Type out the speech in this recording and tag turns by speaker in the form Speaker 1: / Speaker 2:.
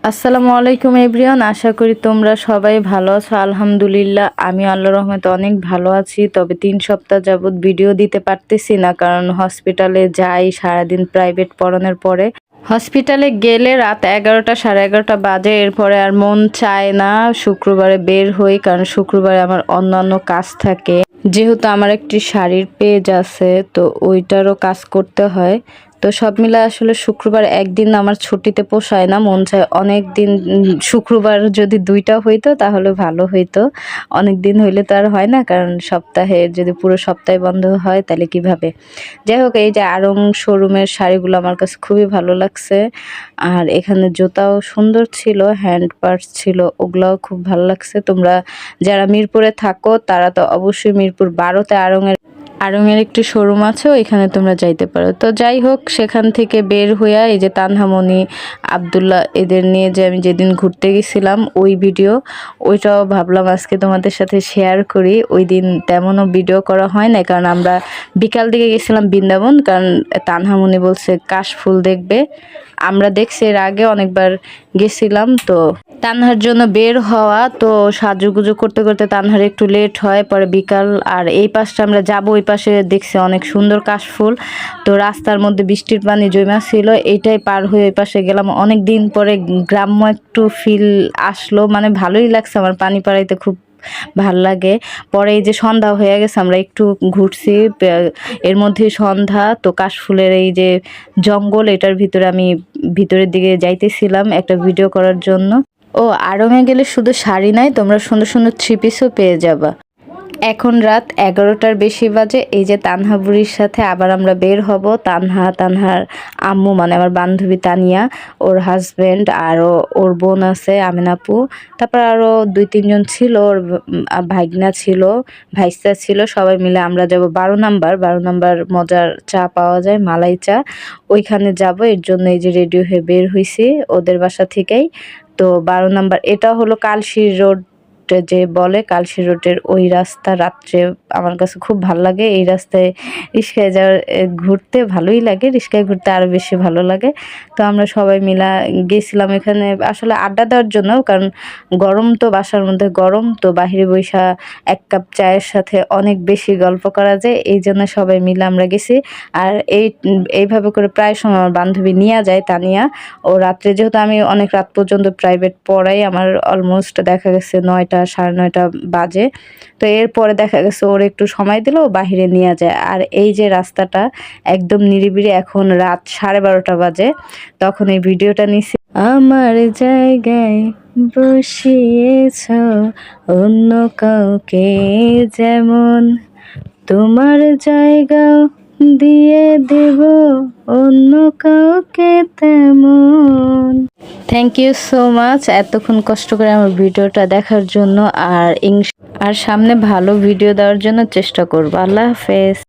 Speaker 1: আসসালামু আলাইকুম এভরিওয়ান, আশা করি তোমরা সবাই ভালো আছো। আলহামদুলিল্লাহ আমি আল্লাহর রহমতে অনেক ভালো আছি। তবে 3 সপ্তাহ যাবত ভিডিও দিতে পারতেছি না, কারণ হসপিটালে যাই সারাদিন প্রাইভেট পড়ানোর পরে। হসপিটালে গেলে রাত 11টা 11:30 বাজে, এরপরে আর মন চায় না শুক্রবারে বের হই, কারণ শুক্রবারে আমার অন্যান্য কাজ থাকে। যেহেতু আমার একটি শাড়ির পেজ আছে, তো ওইটারও কাজ করতে হয়। তো সব মিলে আসলে শুক্রবার একদিন আমার ছুটিতে পোষায় না, মন চায় অনেক দিন। শুক্রবার যদি 2টা হইতো তাহলে ভালো হইতো। অনেক দিন হইলে তো আর হয় না, কারণ সপ্তাহে যদি পুরো সপ্তাহে বন্ধ হয় তাহলে কিভাবে। যাই হোক, এই যে আড়ং শোরুমের শাড়িগুলো আমার কাছে খুবই ভালো লাগছে। আর এখানে জুতাও সুন্দর ছিল, হ্যান্ড পার্স ছিল, ওগুলাও খুব ভালো লাগছে। তোমরা যারা মিরপুরে থাকো তারা তো অবশ্যই মিরপুর 12তে আড়ংয়ের একটি শোরুম আছে, ওইখানে তোমরা যাইতে পারো। তো যাই হোক, সেখান থেকে বের হইয়া এই যে তানহামণি, আব্দুল্লাহ এদের নিয়ে যে আমি যেদিন ঘুরতে গেছিলাম ওই ভিডিও, ওইটাও ভাবলাম আজকে তোমাদের সাথে শেয়ার করি। ওই দিন তেমনও ভিডিও করা হয় না, কারণ আমরা বিকাল দিকে গেছিলাম বৃন্দাবন, কারণ তানহামণি বলছে কাশফুল দেখবে। আমরা দেখছি এর আগে অনেকবার গেছিলাম। তো তানহার জন্য বের হওয়া, তো সাজুগুজু করতে করতে তানহার একটু লেট হয়, পরে বিকাল। আর এই পাশটা আমরা যাব, ওই পাশে দেখছি অনেক সুন্দর কাশফুল। তো রাস্তার মধ্যে বৃষ্টির পানি জমা ছিল, এইটাই পার হয়ে ওই পাশে গেলাম। অনেক দিন পরে গ্রাম্য একটু ফিল আসলো, মানে ভালোই লাগছে। আমার পানি পাড়াইতে খুব ভাল লাগে। পরে এই যে সন্ধ্যা হয়ে গেছে, আমরা একটু ঘুরছি, এর মধ্যে সন্ধ্যা। তো কাশফুলের এই যে জঙ্গল, এটার ভিতরে আমি ভিতরের দিকে যাইতেছিলাম একটা ভিডিও করার জন্য। ও আড়ংয়ে গেলে শুধু শাড়ি নাই, তোমরা সুন্দর সুন্দর 3 পিসও পেয়ে যাবা। এখন রাত 11টার বেশি বাজে। এই যে তানহা বুড়ির সাথে আবার আমরা বের হব। তানহার আম্মু, মানে আমার বান্ধবী তানিয়া, ওর হাজবেন্ড, আরও ওর বোন আছে আমিনাপু, তারপর আরও 2-3 জন ছিল, ওর ভাগনা ছিল, ভাইস্তা ছিল। সবাই মিলে আমরা যাব 12 নম্বর মজার চা পাওয়া যায়, মালাই চা, ওইখানে যাব। এর জন্য এই যে রেডি হয়ে বের হয়েছি ওদের বাসা থেকেই। তো 12 নম্বর, এটা হলো কালশির রোড, যে বলে কালশি রোডের ওই রাস্তা। রাত্রে আমার কাছে খুব ভালো লাগে এই রাস্তায় রিস্কায় যাওয়ার, ঘুরতে ভালোই লাগে, রিস্কায় ঘুরতে আরও বেশি ভালো লাগে। তো আমরা সবাই মিলা গেছিলাম এখানে আসলে আড্ডা দেওয়ার জন্য, কারণ গরম তো, বাসার মধ্যে গরম, তো বাহিরে বৈশা 1 কাপ চায়ের সাথে অনেক বেশি গল্প করা যায়, এই জন্য সবাই মিলে আমরা গেছি। আর এইভাবে করে প্রায় সময় আমার বান্ধবী নিয়ে যায় তানিয়া। ও রাত্রে, যেহেতু আমি অনেক রাত পর্যন্ত প্রাইভেট পড়াই, আমার অলমোস্ট দেখা গেছে 9টা 9:30 বাজে। তো এরপরে দেখা গেছে ওর একটু সময় দিলে ও বাহিরে নিয়ে যায়। আর এই যে রাস্তাটা একদম নিরিবিলি, এখন রাত 12:30 বাজে, তখন এই ভিডিওটা নিছি। আমার জায়গায় বসিয়েছ অন্য কাউকে, যেমন তোমার জায়গাও দিয়ে দেব অন্য কাউকে তেমন। থ্যাংক ইউ সো মাচ এতক্ষণ কষ্ট করে আমার ভিডিওটা দেখার জন্য। আর সামনে ভালো ভিডিও দেওয়ার জন্য চেষ্টা করবো। আল্লাহ হাফেজ।